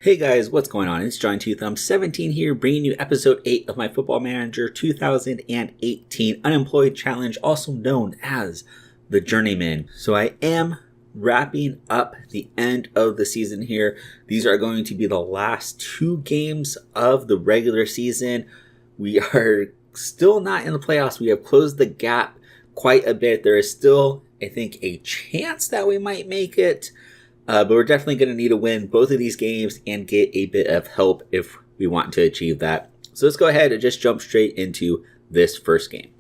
Hey guys, what's going on? It's John FM18 here, bringing you episode 8 of my Football Manager 2018 Unemployed Challenge, also known as the Journeyman. So I am wrapping up the end of the season here. These are going to be the last 2 games of the regular season. We are still not in the playoffs. We have closed the gap quite a bit. There is still, I think, a chance that we might make it. But we're definitely going to need to win both of these games and get a bit of help if we want to achieve that. So let's go ahead and just jump straight into this first game.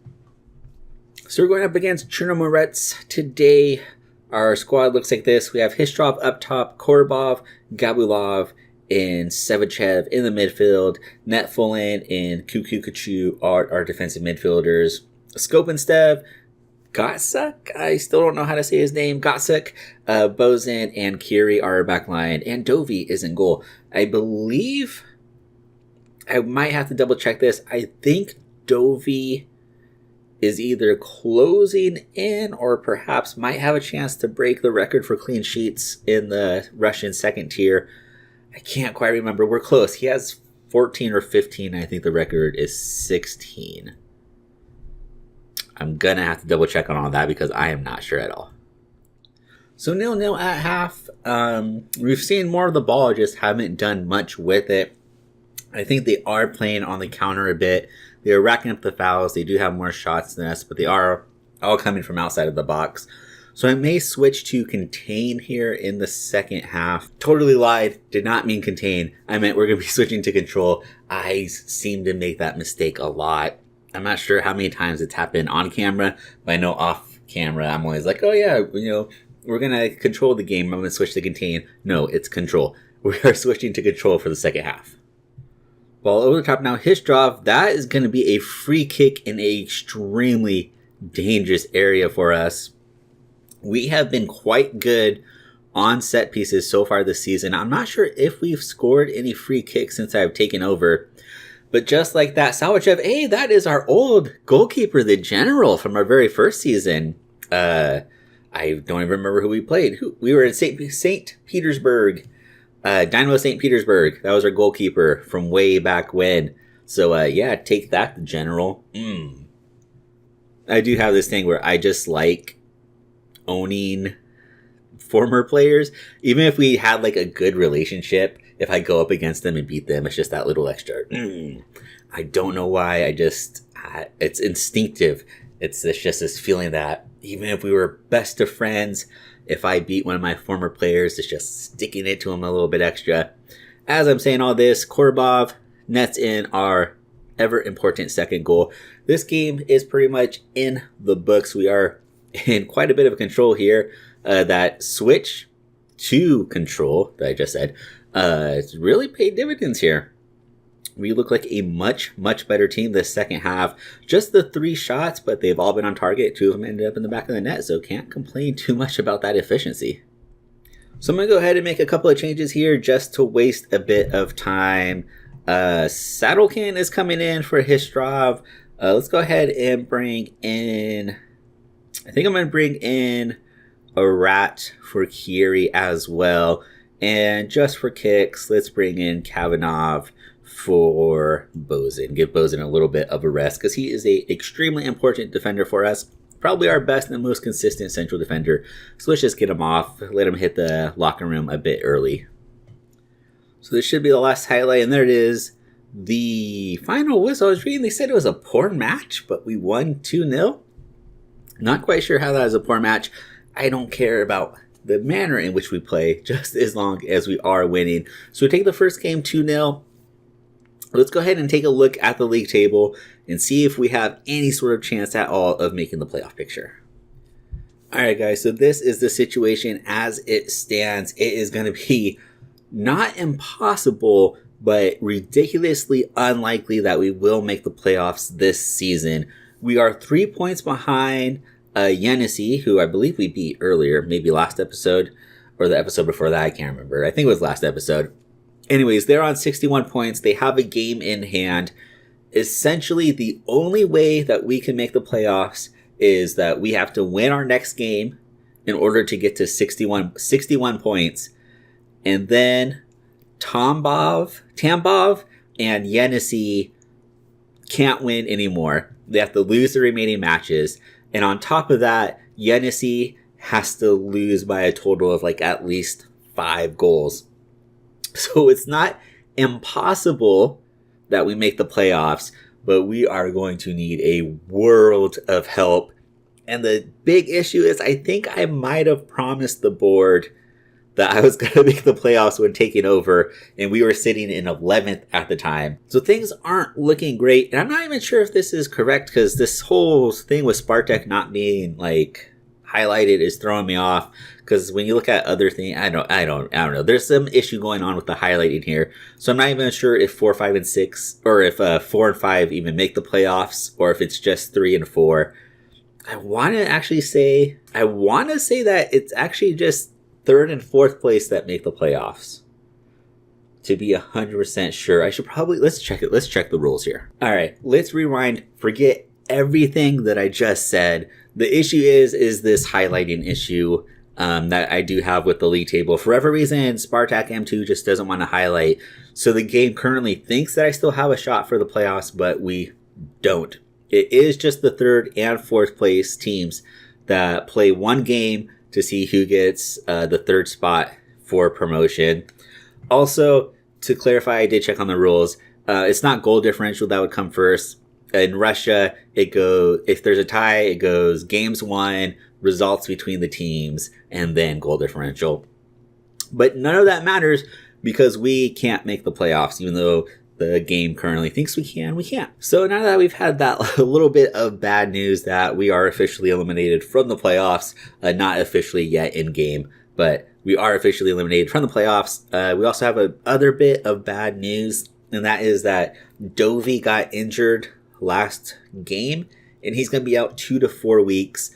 So we're going up against Journeyman today. Our squad looks like this. We have Histrov up top, Korbov, Gabulov, and Sevachev in the midfield. Netfulin and Kukukachu are our defensive midfielders. Skopenstev, Gotsuk, I still don't know how to say his name. Gotsuk, Bozen, and Kiri are our back line. And Dovey is in goal. I believe, I might have to double check this. I think Dovey is either closing in or perhaps might have a chance to break the record for clean sheets in the Russian second tier. I can't quite remember. We're close. He has 14 or 15. I think the record is 16. I'm going to have to double check on all that because I am not sure at all. So 0-0 at half. We've seen more of the ball, just haven't done much with it. I think they are playing on the counter a bit. They are racking up the fouls. They do have more shots than us, but they are all coming from outside of the box. So I may switch to contain here in the second half. Totally lied. Did not mean contain. I meant we're going to be switching to control. I seem to make that mistake a lot. I'm not sure how many times it's happened on camera, but I know off camera, I'm always like, oh yeah, we're going to control the game. I'm going to switch to contain. No, it's control. We are switching to control for the second half. Ball over the top now. Histrov, that is going to be a free kick in an extremely dangerous area for us. We have been quite good on set pieces so far this season. I'm not sure if we've scored any free kicks since I've taken over. But just like that, Sawachev, hey, that is our old goalkeeper, the general from our very first season. I don't even remember who we played. We were in St. Petersburg, Dynamo St. Petersburg. That was our goalkeeper from way back when. So yeah, take that, the general. I do have this thing where I just like owning former players. Even if we had like a good relationship, if I go up against them and beat them, it's just that little extra. I don't know why. It's instinctive. It's just this feeling that even if we were best of friends, if I beat one of my former players, it's just sticking it to them a little bit extra. As I'm saying all this, Korbov nets in our ever important second goal. This game is pretty much in the books. We are in quite a bit of control here. That switch to control that I just said, it's really paid dividends here. We look like a much better team this second half. Just the 3 shots, but they've all been on target. 2 of them ended up in the back of the net, so can't complain too much about that efficiency. So I'm going to go ahead and make a couple of changes here just to waste a bit of time. Saddlekin is coming in for Histrov. Let's go ahead and bring in, I think I'm going to bring in a rat for Kiri as well. And just for kicks, let's bring in Kavanov for Bozen. Give Bozen a little bit of a rest because he is a extremely important defender for us. Probably our best and most consistent central defender. So let's just get him off. Let him hit the locker room a bit early. So this should be the last highlight. And there it is. The final whistle. I was reading, they said it was a poor match, but we won 2-0. Not quite sure how that is a poor match. I don't care about the manner in which we play, just as long as we are winning. So we take the first game 2-0. Let's go ahead and take a look at the league table and see if we have any sort of chance at all of making the playoff picture. Alright guys, so this is the situation as it stands. It is going to be not impossible, but ridiculously unlikely that we will make the playoffs this season. We are 3 points behind Yenisei, who I believe we beat earlier, maybe last episode, or the episode before that, I can't remember. I think it was last episode. Anyways, they're on 61 points. They have a game in hand. Essentially, the only way that we can make the playoffs is that we have to win our next game in order to get to 61 points. And then Tambov and Yenisei can't win anymore. They have to lose the remaining matches. And on top of that, Yenisei has to lose by a total of like at least 5 goals. So it's not impossible that we make the playoffs, but we are going to need a world of help. And the big issue is I think I might have promised the board that I was going to make the playoffs when taking over, and we were sitting in 11th at the time. So things aren't looking great, and I'm not even sure if this is correct because this whole thing with Spartak not being like highlighted is throwing me off. Because when you look at other things, I don't know. There's some issue going on with the highlighting here, so I'm not even sure if 4, 5, and 6, or if 4 and 5 even make the playoffs, or if it's just 3 and 4. I want to say that it's actually just 3rd and 4th place that make the playoffs. To be 100% sure, I should probably, let's check it. Let's check the rules here. All right, let's rewind. Forget everything that I just said. The issue is this highlighting issue that I do have with the league table. For whatever reason, Spartak M2 just doesn't want to highlight. So the game currently thinks that I still have a shot for the playoffs, but we don't. It is just the 3rd and 4th place teams that play one game to see who gets the 3rd spot for promotion. Also, to clarify, I did check on the rules. It's not goal differential that would come first. In Russia, if there's a tie, it goes games won, results between the teams, and then goal differential. But none of that matters because we can't make the playoffs, even though the game currently thinks we can, we can't. So now that we've had that little bit of bad news that we are officially eliminated from the playoffs, not officially yet in game, but we are officially eliminated from the playoffs. We also have another bit of bad news, and that is that Dovey got injured last game, and he's going to be out 2 to 4 weeks.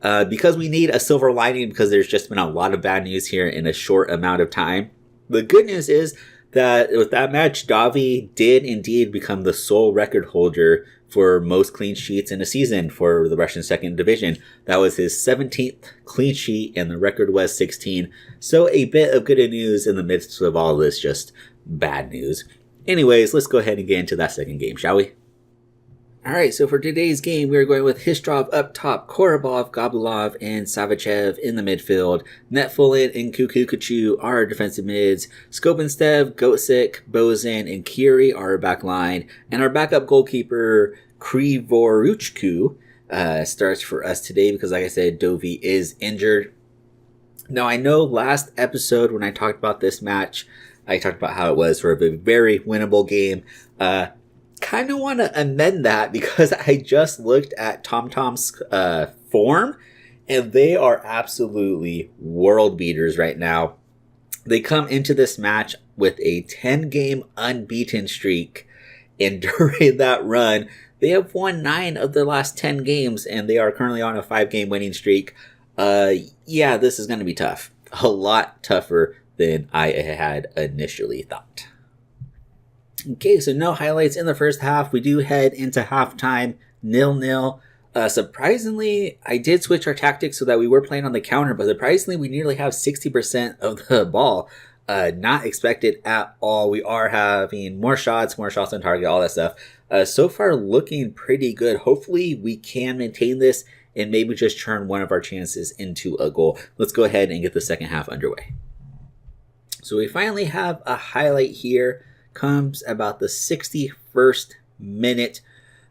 Because we need a silver lining, because there's just been a lot of bad news here in a short amount of time. The good news is that with that match, Davi did indeed become the sole record holder for most clean sheets in a season for the Russian second division. That was his 17th clean sheet, and the record was 16. So a bit of good news in the midst of all this just bad news. Anyways, let's go ahead and get into that second game, shall we? Alright, so for today's game, we're going with Histrov up top, Korobov, Gabulov, and Savichev in the midfield. Netfullin and Kukukachu are our defensive mids. Skopenstev, Gotsik, Bozin, and Kiri are our back line. And our backup goalkeeper, Krivoruchku, starts for us today because, like I said, Dovey is injured. Now, I know last episode when I talked about this match, I talked about how it was sort of a very winnable game. Kind of want to amend that because I just looked at TomTom's form, and they are absolutely world beaters right now. They come into this match with a 10-game unbeaten streak, and during that run, they have won 9 of their last 10 games, and they are currently on a 5-game winning streak. Yeah, this is going to be tough. A lot tougher than I had initially thought. Okay, so no highlights in the first half. We do head into halftime 0-0. Surprisingly, I did switch our tactics so that we were playing on the counter, but surprisingly, we nearly have 60% of the ball. Not expected at all. We are having more shots on target, all that stuff. So far, looking pretty good. Hopefully, we can maintain this and maybe just turn one of our chances into a goal. Let's go ahead and get the second half underway. So we finally have a highlight here. Comes about the 61st minute.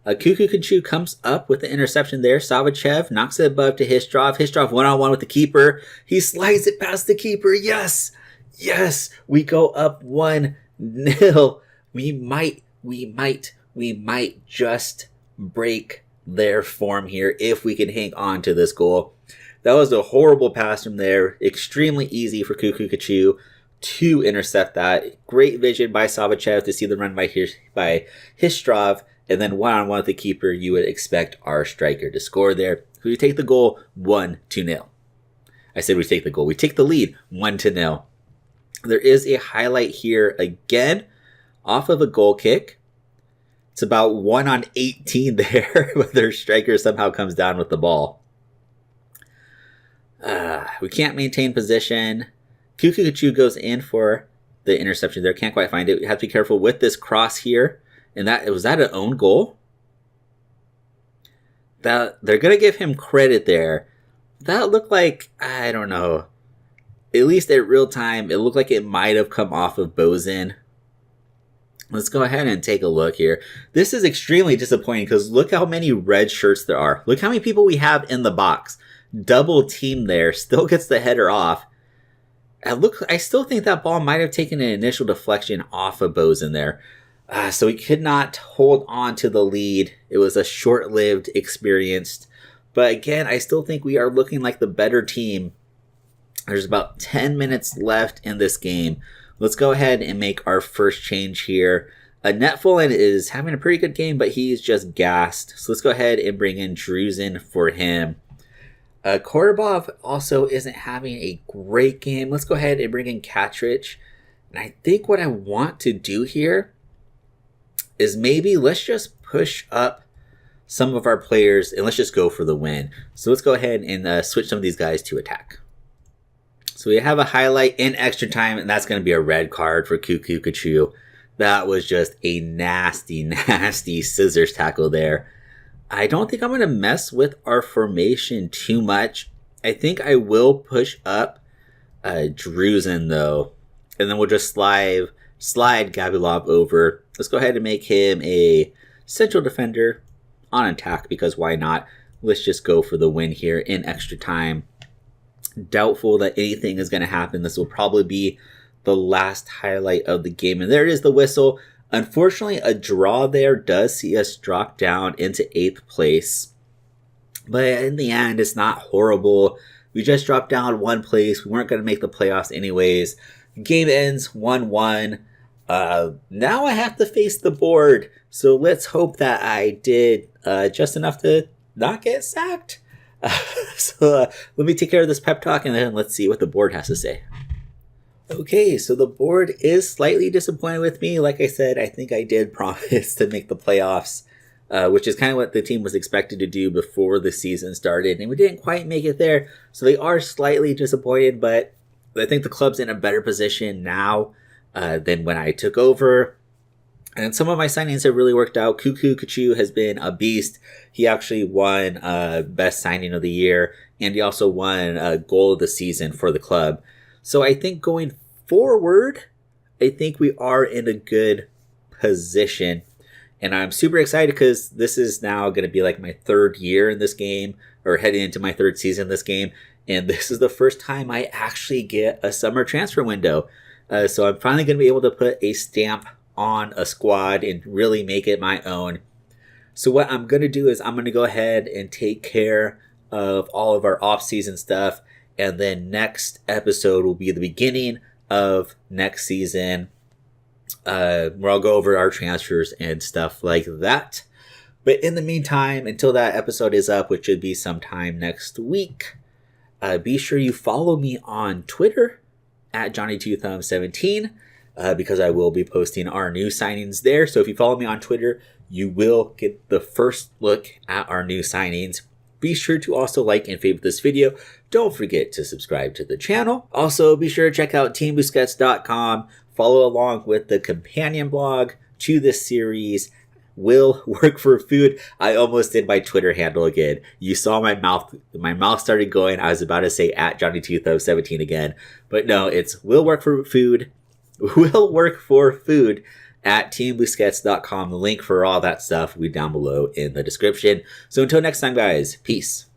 Kukukachu comes up with the interception there. Savichev knocks it above to Histrov. Histrov one-on-one with the keeper. He slides it past the keeper. Yes! Yes! We go up 1-0. We might just break their form here if we can hang on to this goal. That was a horrible pass from there. Extremely easy for Kukukachu to intercept that. Great vision by Savichev to see the run by Histrov, and then one-on-one with the keeper, you would expect our striker to score there. We take the goal 1-0. I said we take the goal. We take the lead 1-0. There is a highlight here again off of a goal kick. It's about 1-on-18 there, but their striker somehow comes down with the ball. We can't maintain position. Kukukachu goes in for the interception there. Can't quite find it. You have to be careful with this cross here. And was that an own goal? That they're going to give him credit there. That looked like, I don't know, at least at real time, it looked like it might have come off of Bozen. Let's go ahead and take a look here. This is extremely disappointing because look how many red shirts there are. Look how many people we have in the box. Double team there, still gets the header off. I still think that ball might have taken an initial deflection off of Bozen there. So he could not hold on to the lead. It was a short-lived experience. But again, I still think we are looking like the better team. There's about 10 minutes left in this game. Let's go ahead and make our first change here. Netfullen is having a pretty good game, but he's just gassed. So let's go ahead and bring in Drusen for him. Korbov also isn't having a great game. Let's go ahead and bring in Katrich. And I think what I want to do here is maybe let's just push up some of our players and let's just go for the win. So let's go ahead and switch some of these guys to attack. So we have a highlight in extra time, and that's going to be a red card for Cuckoo Kachu. That was just a nasty, nasty scissors tackle there. I don't think I'm going to mess with our formation too much. I think I will push up Drusen, though. And then we'll just slide Gabilov over. Let's go ahead and make him a central defender on attack, because why not? Let's just go for the win here in extra time. Doubtful that anything is going to happen. This will probably be the last highlight of the game. And there it is, the whistle. Unfortunately, a draw there does see us drop down into 8th place. But in the end, it's not horrible. We just dropped down 1 place. We weren't going to make the playoffs anyways. The game ends 1-1. Now I have to face the board. So let's hope that I did just enough to not get sacked. Let me take care of this pep talk and then let's see what the board has to say. Okay, so the board is slightly disappointed with me. Like I said, I think I did promise to make the playoffs, which is kind of what the team was expected to do before the season started, and we didn't quite make it there. So they are slightly disappointed, but I think the club's in a better position now than when I took over. And some of my signings have really worked out. Cuckoo Kachu has been a beast. He actually won Best Signing of the Year, and he also won Goal of the Season for the club. So I think going forward, I think we are in a good position. And I'm super excited because this is now going to be like my 3rd year in this game, or heading into my 3rd season in this game. And this is the first time I actually get a summer transfer window. So I'm finally going to be able to put a stamp on a squad and really make it my own. So what I'm going to do is I'm going to go ahead and take care of all of our off-season stuff. And then next episode will be the beginning of next season, where I'll go over our transfers and stuff like that. But in the meantime, until that episode is up, which should be sometime next week, be sure you follow me on Twitter at Johnny2Thumb17, because I will be posting our new signings there. So if you follow me on Twitter, you will get the first look at our new signings. Be sure to also like and favorite this video. Don't forget to subscribe to the channel. Also, be sure to check out teambusquets.com. Follow along with the companion blog to this series, Will Work for Food. I almost did my Twitter handle again. You saw my mouth started going. I was about to say at Johnny2Thumb17 again. But no, it's Will Work for Food. Will Work for Food at teambusquets.com. The link for all that stuff will be down below in the description. So until next time, guys, peace.